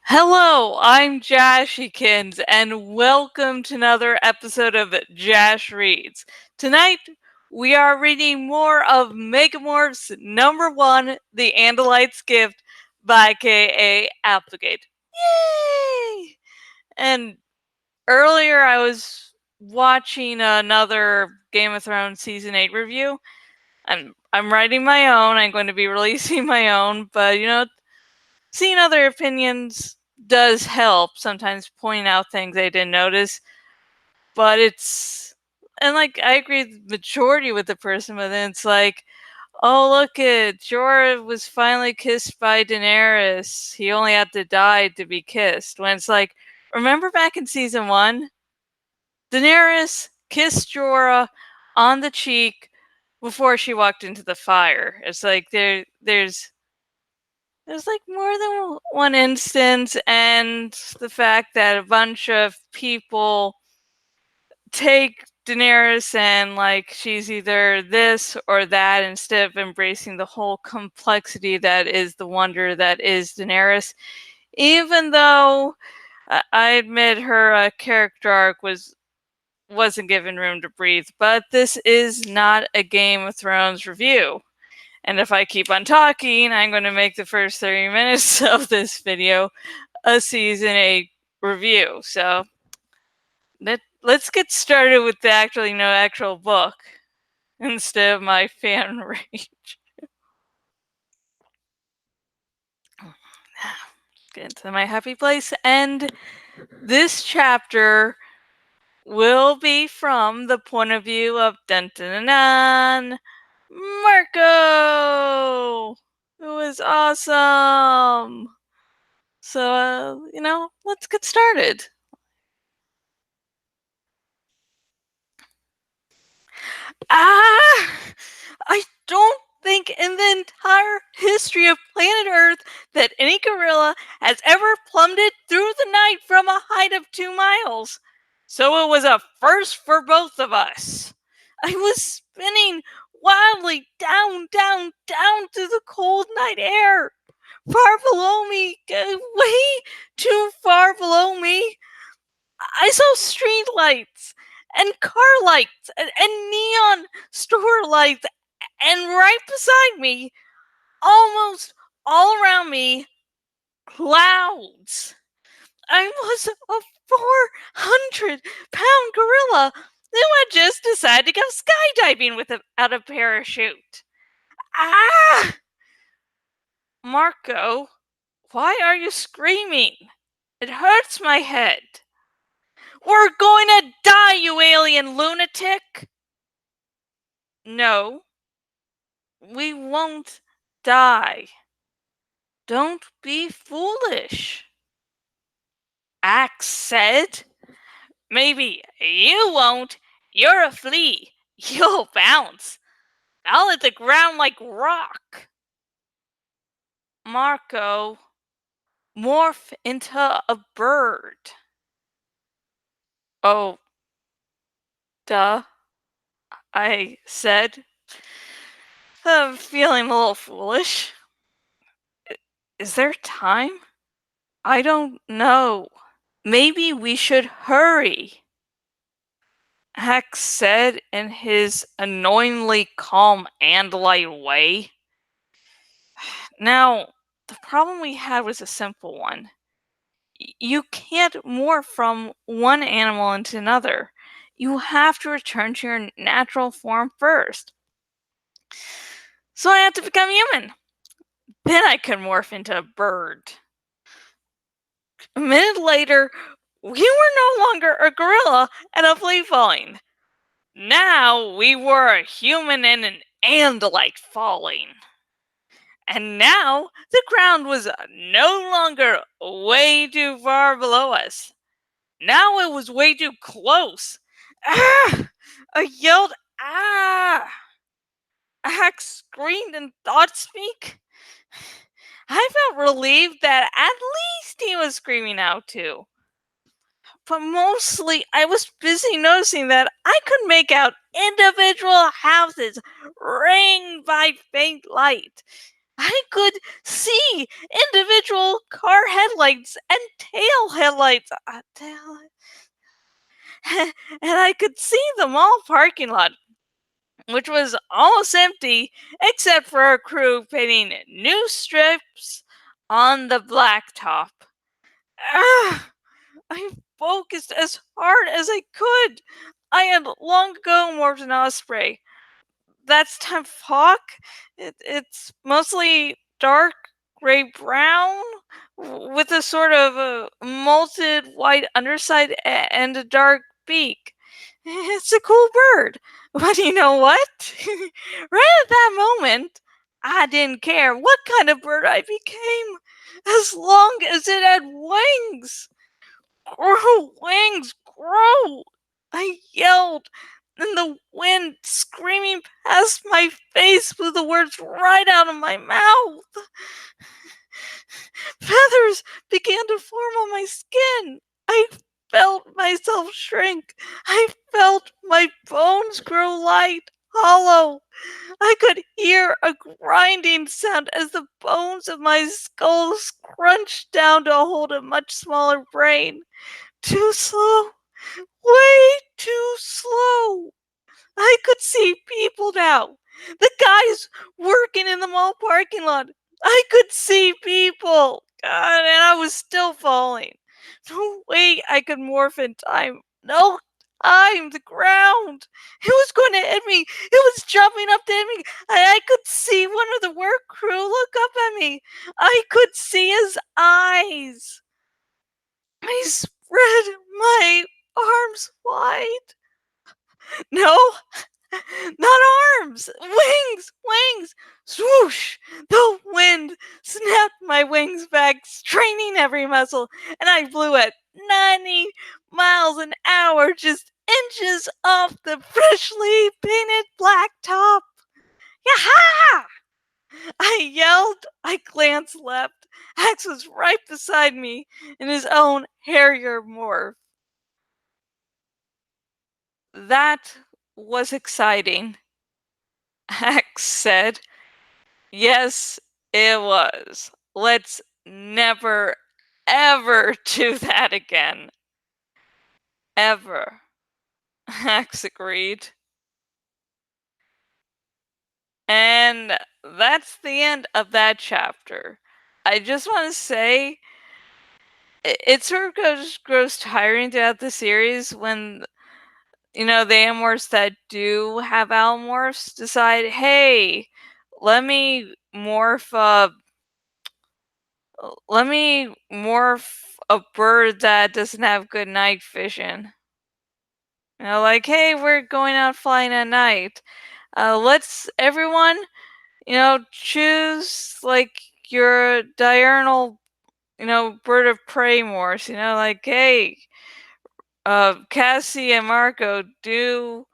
Hello, I'm Jashikins, and welcome to another episode of Jash Reads. Tonight, we are reading more of Megamorphs #1, The Andalite's Gift by K.A. Applegate. Yay! And earlier I was watching another Game of Thrones Season 8 review. I'm writing my own, I'm going to be releasing my own, but seeing other opinions does help sometimes point out things I didn't notice, but I agree with the majority with the person, but then it's like, oh, look it, Jorah was finally kissed by Daenerys. He only had to die to be kissed. When it's like, remember back in season 1? Daenerys kissed Jorah on the cheek before she walked into the fire. It's like there's like more than one instance, and the fact that a bunch of people take Daenerys and like she's either this or that instead of embracing the whole complexity that is the wonder that is Daenerys. Even though I admit her character arc wasn't given room to breathe, but this is not a Game of Thrones review. And if I keep on talking, I'm going to make the first 30 minutes of this video a Season 8 review. So let's get started with the actual book instead of my fan rage. Get into my happy place. And this chapter will be from the point of view of Marco, who is awesome. So, let's get started. I don't think in the entire history of planet Earth that any gorilla has ever plummeted through the night from a height of 2 miles. So it was a first for both of us. I was spinning wildly down, down, down through the cold night air. Far below me, way too far below me, I saw street lights and car lights and neon store lights, and right beside me, almost all around me, clouds. I was a 400-pound gorilla who had just decided to go skydiving without a parachute. Ah! Marco, why are you screaming? It hurts my head. We're going to die, you alien lunatic! No, we won't die. Don't be foolish. Axe said. Maybe you won't. You're a flea. You'll bounce. I'll hit the ground like rock. Marco, morph into a bird. Oh, duh, I said, feeling a little foolish. Is there time? I don't know. Maybe we should hurry, Hex said in his annoyingly calm Andalite way. Now, the problem we had was a simple one. You can't morph from one animal into another. You have to return to your natural form first. So I had to become human. Then I could morph into a bird. A minute later, we were no longer a gorilla and a flea falling. Now we were a human and an Andalite falling. And now the ground was no longer way too far below us. Now it was way too close. Ah! I yelled, ah! Axe screamed in thought speak. I felt relieved that at least he was screaming out too. But mostly I was busy noticing that I could make out individual houses ringed by faint light. I could see individual car headlights and tail headlights. And I could see the mall parking lot, which was almost empty except for our crew painting new strips on the blacktop. Ah, I focused as hard as I could. I had long ago morphed an osprey. That's time hawk. It's mostly dark gray brown with a sort of a molted white underside and a dark beak. It's a cool bird. But you know what? Right at that moment, I didn't care what kind of bird I became as long as it had wings. Grow, wings, grow! I yelled, and the wind screaming past my face blew the words right out of my mouth. Feathers began to form on my skin. I felt myself shrink. I felt my bones grow light, hollow. I could hear a grinding sound as the bones of my skull crunched down to hold a much smaller brain. Too slow. Way too slow. I could see people now. The guys working in the mall parking lot. I could see people. God, and I was still falling. No way I could morph in time. No time. The ground. It was going to hit me. It was jumping up to hit me. I could see one of the work crew look up at me. I could see his eyes. I spread my arms wide. No, not arms! Wings! Wings! Swoosh! The wind snapped my wings back, straining every muscle, and I flew at 90 miles an hour, just inches off the freshly painted black top. Yaha! I yelled. I glanced left. Axe was right beside me in his own Harrier morph. That was exciting, Axe said. Yes, it was. Let's never, ever do that again. Ever. Axe agreed. And that's the end of that chapter. I just want to say it sort of grows tiring throughout the series when the Animorphs that do have Almorphs decide, hey, let me morph a bird that doesn't have good night vision. Like, hey, we're going out flying at night. Let's everyone, choose like your diurnal, bird of prey morphs. Like, hey, Cassie and Marco do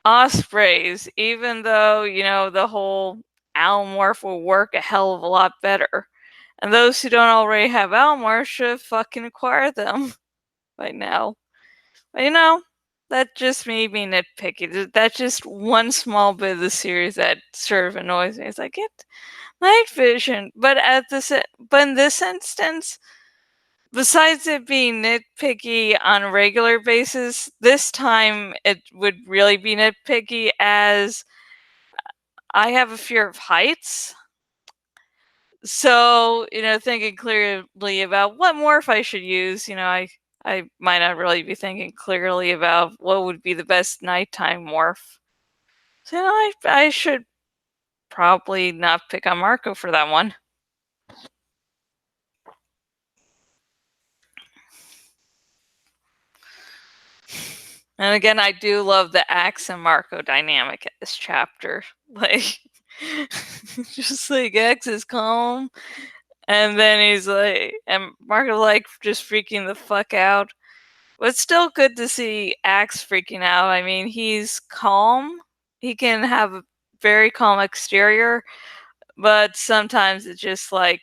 ospreys, even though, the whole Almorph will work a hell of a lot better. And those who don't already have Almorph should fucking acquire them by now. But that's just me being nitpicky. That's just one small bit of the series that sort of annoys me. It's like, get night vision. But in this instance, besides it being nitpicky on a regular basis, this time it would really be nitpicky as I have a fear of heights. So, thinking clearly about what morph I should use, I might not really be thinking clearly about what would be the best nighttime morph. So, I should probably not pick on Marco for that one. And again, I do love the Axe and Marco dynamic in this chapter. Like, just like Axe is calm, and then he's like, and Marco like just freaking the fuck out. But it's still good to see Axe freaking out. I mean, he's calm. He can have a very calm exterior, but sometimes it's just like,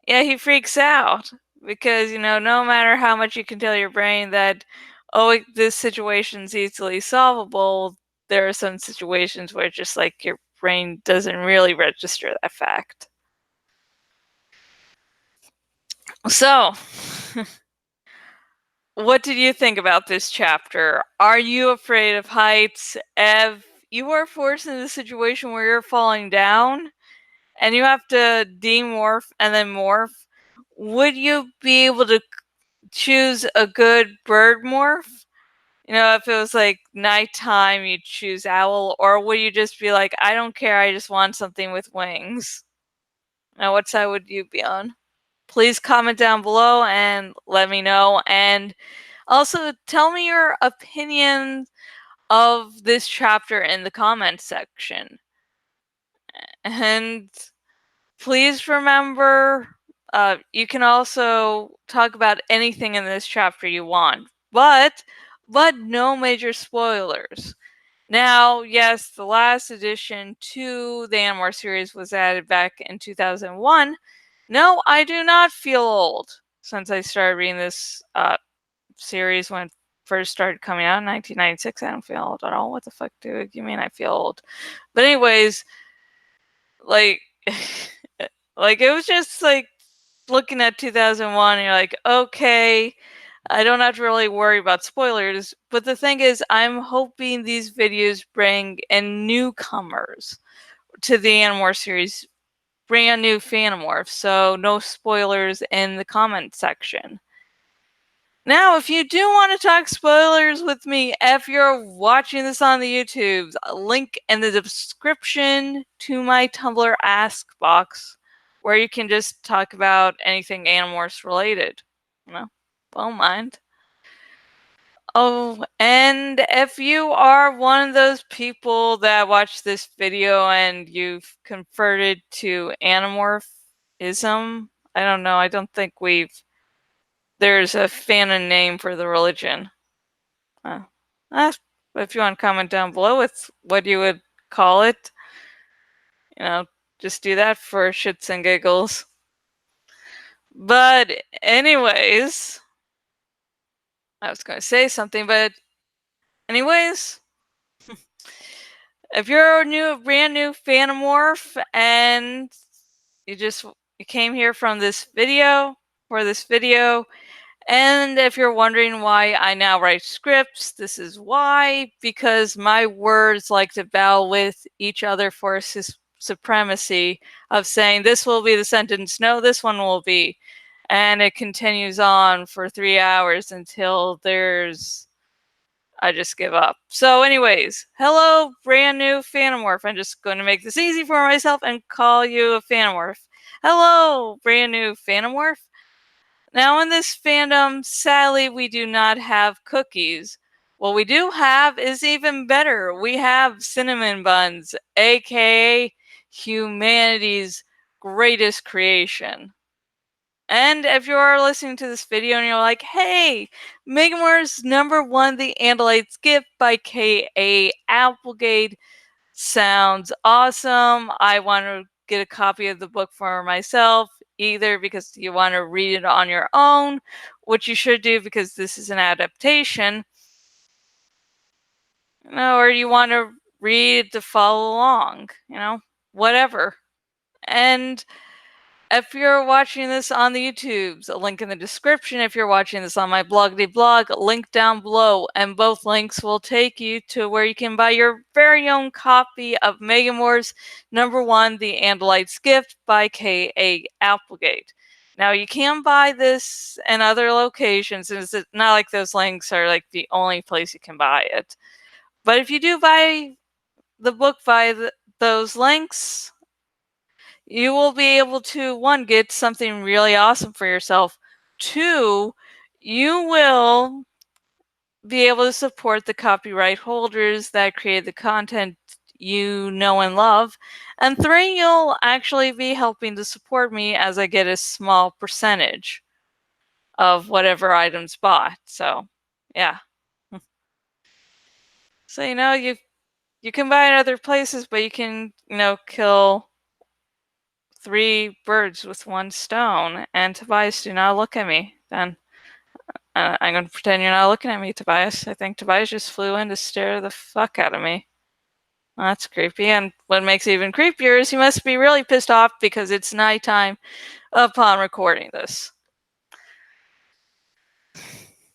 yeah, he freaks out because, no matter how much you can tell your brain that, oh, this situation's easily solvable, there are some situations where it's just like your brain doesn't really register that fact. So, what did you think about this chapter? Are you afraid of heights? If you are forced into a situation where you're falling down and you have to demorph and then morph, would you be able to choose a good bird morph? You know, if it was like nighttime, you'd choose owl, or would you just be like, I don't care, I just want something with wings? Now, what side would you be on? Please comment down below and let me know. And also, tell me your opinion of this chapter in the comments section. And please remember, you can also talk about anything in this chapter you want, but no major spoilers. Now, yes, the last addition to the Animorph series was added back in 2001. No, I do not feel old since I started reading this series when it first started coming out in 1996. I don't feel old at all. What the fuck, dude? You mean I feel old? But anyways, like, like it was just like looking at 2001 and you're like, okay, I don't have to really worry about spoilers. But the thing is, I'm hoping these videos bring in newcomers to the Animorph series, brand new Phantomorphs, so no spoilers in the comment section. Now, if you do want to talk spoilers with me, if you're watching this on the YouTubes, a link in the description to my Tumblr Ask box, where you can just talk about anything Animorphs related. You know, don't mind. Oh, and if you are one of those people that watch this video and you've converted to Animorphism, I don't know, I don't think there's a fanon name for the religion. If you want to comment down below with what you would call it, you know, just do that for shits and giggles. But anyways, I was going to say something, but anyways, if you're a brand new Phantomorph and you came here from this video, for this video, and if you're wondering why I now write scripts, this is why, because my words like to battle with each other for supremacy of saying this will be the sentence, no, this one will be. And it continues on for 3 hours until I just give up. So anyways, hello, brand new Phantomorph. I'm just going to make this easy for myself and call you a Phantomorph. Hello, brand new Phantomorph. Now, in this fandom, sadly, we do not have cookies. What we do have is even better. We have cinnamon buns, aka humanity's greatest creation. And if you are listening to this video and you're like, hey, Megamorphs #1, The Andalite Gift by K.A. Applegate sounds awesome. I want to get a copy of the book for myself, either because you want to read it on your own, which you should do because this is an adaptation, or you want to read to follow along, whatever. And if you're watching this on the YouTubes, a link in the description. If you're watching this on my blog, link down below, and both links will take you to where you can buy your very own copy of Megamorphs #1, The Andalite's Gift by K.A. Applegate. Now, you can buy this in other locations, and it's not like those links are like the only place you can buy it. But if you do buy the book via those links, you will be able to, one, get something really awesome for yourself. Two, you will be able to support the copyright holders that create the content you know and love. And three, you'll actually be helping to support me as I get a small percentage of whatever items bought. So, yeah. So, you can buy it other places, but you can, kill 3 birds with 1 stone. And Tobias, do not look at me. Then I'm going to pretend you're not looking at me, Tobias. I think Tobias just flew in to stare the fuck out of me. That's creepy, and what makes it even creepier is he must be really pissed off because it's nighttime upon recording this.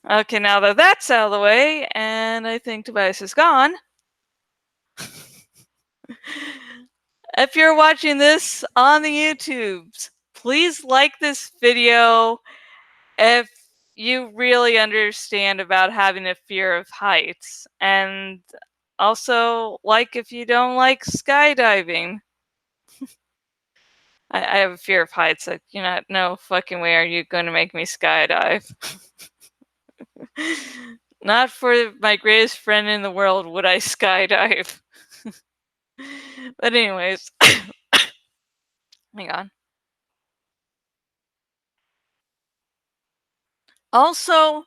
Okay, now that that's out of the way, and I think Tobias is gone. If you're watching this on the YouTubes, please like this video if you really understand about having a fear of heights. And also, like if you don't like skydiving. I have a fear of heights. Like, no fucking way are you going to make me skydive. Not for my greatest friend in the world would I skydive. But anyways, hang on. Also,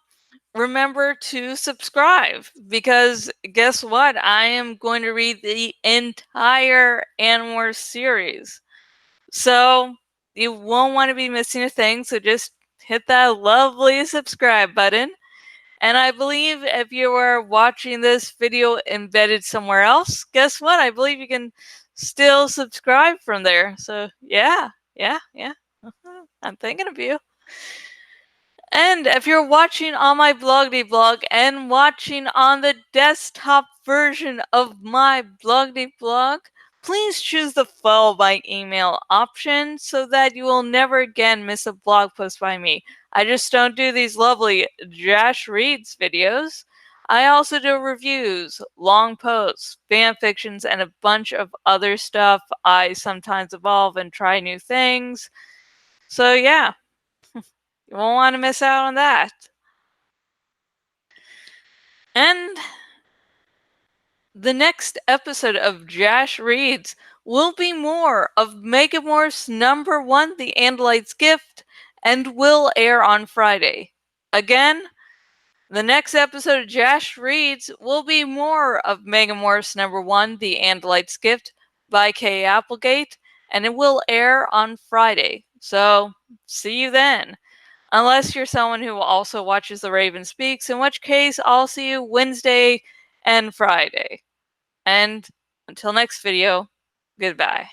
remember to subscribe because guess what? I am going to read the entire Animorphs series. So you won't want to be missing a thing. So just hit that lovely subscribe button. And I believe if you are watching this video embedded somewhere else, guess what? I believe you can still subscribe from there. So yeah. I'm thinking of you. And if you're watching on my Blogdy blog and watching on the desktop version of my Blogdy blog, please choose the follow by email option so that you will never again miss a blog post by me. I just don't do these lovely Jash Reads videos. I also do reviews, long posts, fan fictions, and a bunch of other stuff. I sometimes evolve and try new things. So yeah, you won't want to miss out on that. And the next episode of Jash Reads will be more of Megamorphs #1, The Andalite's Gift, and will air on Friday. Again, the next episode of Jash Reads will be more of Megamorphs #1, The Andalite's Gift by Kay Applegate, and it will air on Friday. So, see you then. Unless you're someone who also watches The Raven Speaks, in which case I'll see you Wednesday and Friday. And until next video, goodbye.